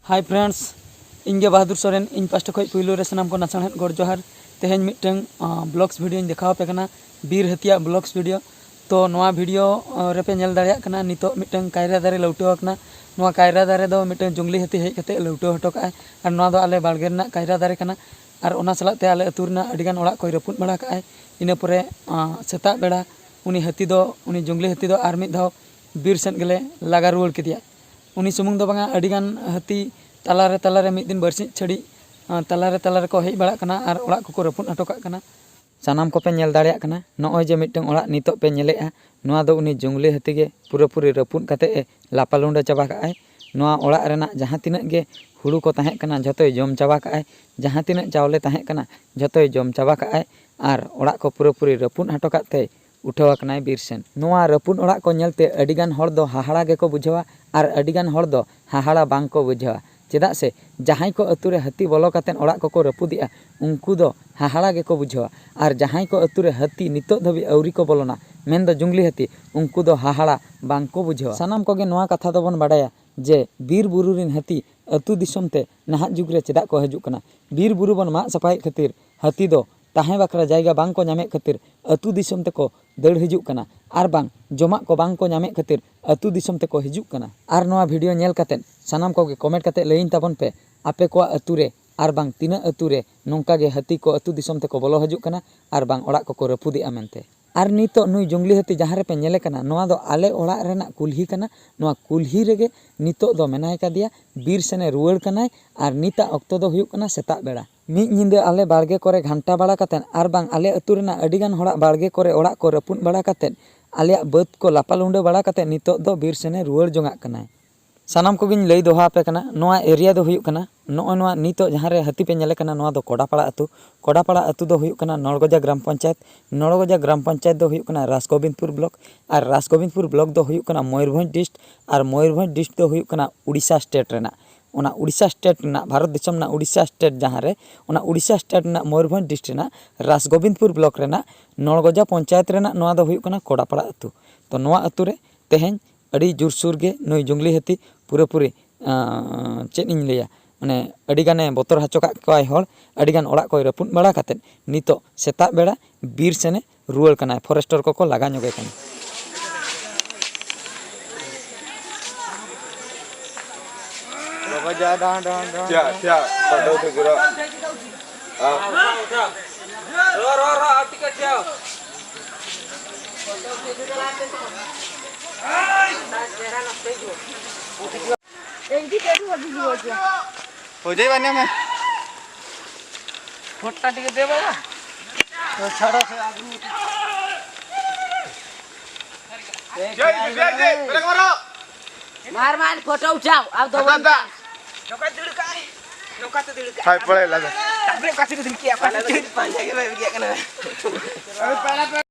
हाय friends इंगे बहादुर सोरेन इन पास्ट खो पुलो रे सनाम को नाचण गोड़ जोहार तेहेन मिटन ब्लॉग्स वीडियो दिखाव पे कना बीर हतिया ब्लॉग्स वीडियो तो नवा वीडियो रेपे नेल दाड़िया कना नितो मिटन कायरा दारे लौटो कना नवा कायरा दारे दो मिटन जंगली हती हेज कते लौटो हटो काय आर नवा दो आले बाड़गे रना कायरा दारे कना आर ओना सलाते आले अतु रना अडिगान ओड़ा को रपुद बड़ा काय इना परे सेता बेड़ा उनी हती दो उनी जंगली हती दो आर मिद धाव बीर सेन गेले लागा रुवाड़ केदिया उनी सुमुंग दो बांगा अडिगान हती तलारे मिद दिन बरसी छड़ी तलारे को हेज बड़ा कना आर ओड़ा को रपुद हटो काग कना सानाम को पे नेल दाड़िया कना नॉय जे मिटन ओड़ा नितो पे नेलेआ नोआ दो उनी जंगली हती गे पूरी रपुद कते ए लापालुंडा चाबा काय नोआ ओड़ा रेना जहां तिना गे हुड़ू को ताहें कना जतोय जम चाबा काय जहां तिना चावले ताहें कना जतोय जम चाबा काय आर ओड़ा को पूरी रपुद हटो काते उठावा कनाय बीर सेन नोआ रपुद ओड़ा को नेलते अडिगान हर दो हाहाड़ा गे को बुझावा आर अडिगान हर दो हाहाड़ा बांग को बुझावा चेदा से जहां को अतुरे हती बोलो कातेन ओड़ा को रपुदिया उनको दो हाहाड़ा गे को बुझावा आर जहां को अतुरे हती नितो धबी औरी को बोलोना मेन दो जुंगली हती उनको दो हाहाड़ा बांग को बुझावा सानाम को गे नोआ कथा दो बन बाडाया जे बीर बुरु रिन हती अतु दिसम ते नाहा जुग रे चेदा को हजु कना बीर बुरु बन मा सफाई खातिर हती दो ताहें बाकरा जायगा बांग को नामे खातिर अतु दिसम ते को दड़ हजु कना आर बांग जमा को बांग को नामे खातिर अतु दिसम ते को हजु कना आर नोआ वीडियो नेल कातेन सानाम को गे कमेंट काते लइन ताबन पे आपे को अतु रे आर बांग तिना अतु रे नोंका गे हती को अतु दिसम ते को बोलो हजु कना आर बांग ओड़ा को रपुदिया मेनते आर नितो नुई जंगली हती जहां रे पे नेले कना नोआ दो आले ओड़ा रेना कुल्ही कना नोआ कुल्ही रेगे नितो दो मेनाय कादिया बीर सेने रुवाड़ कनाय आर निता अक्तो दो हुयुग कना सेता बेड़ा मिद निंदा आले बाड़गे करे घंटा बड़ा कातेन आर बांग आले अतु रेना अडिगान होड़ा बाड़गे करे ओड़ा को रपुद बड़ा कातेन आले बद को लापालुंडा बड़ा काते नितो दो बीर सेने रुवाड़ जोंगा कनाय सानाम को गिन लई दोहा पे कना नोआ एरिया दो हुयुग कना नोआ नोआ नितो जहां रे हती पे नेले कना नोआ दो कोडापाड़ा अतु दो हुयुग कना नड़गोजा ग्राम पंचायत दो हुयुग कना रासगोविंदपुर ब्लॉक आर रासगोविंदपुर ब्लॉक दो हुयुग कना मयूरभंज डिस्ट्रिक्ट आर मयूरभंज डिस्ट्रिक्ट दो हुयुग कना उड़ीसा स्टेट रेना ओना उड़ीसा स्टेट ना भारत देशम ना उड़ीसा स्टेट जहां रे ओना उड़ीसा स्टेट ना मयूरभंज डिस्ट्रिक्ट ना रासगोविंदपुर ब्लॉक रेना नड़गोजा पंचायत रेना नोआ दो हुयुग कना कोडापाड़ा अतु तो नोआ अतु रे तेहेन अड़ी जुरसुर गे नई जंगली हती पूरी चेद इन लैया माने अडिगाने बतर हचो काग कवाय हर अडिगान ओड़ा को रपुद बड़ा कातेन नितो सेता बेड़ा बीर सेने रुवाड़ कनाय फरेस्टर को लागा ñoगे कना जा डां क्या पड़ो तो जरा रो टिकट जाओ हो जाए बने में फोटा टिकट दे बाबा तो छाड़ा से आदमी जय मार फोटो उठाओ अब दो नौका तो दिड़ का हाय पड़े लगा तबरे कासी को दिल किया पांजा के भाई किया कना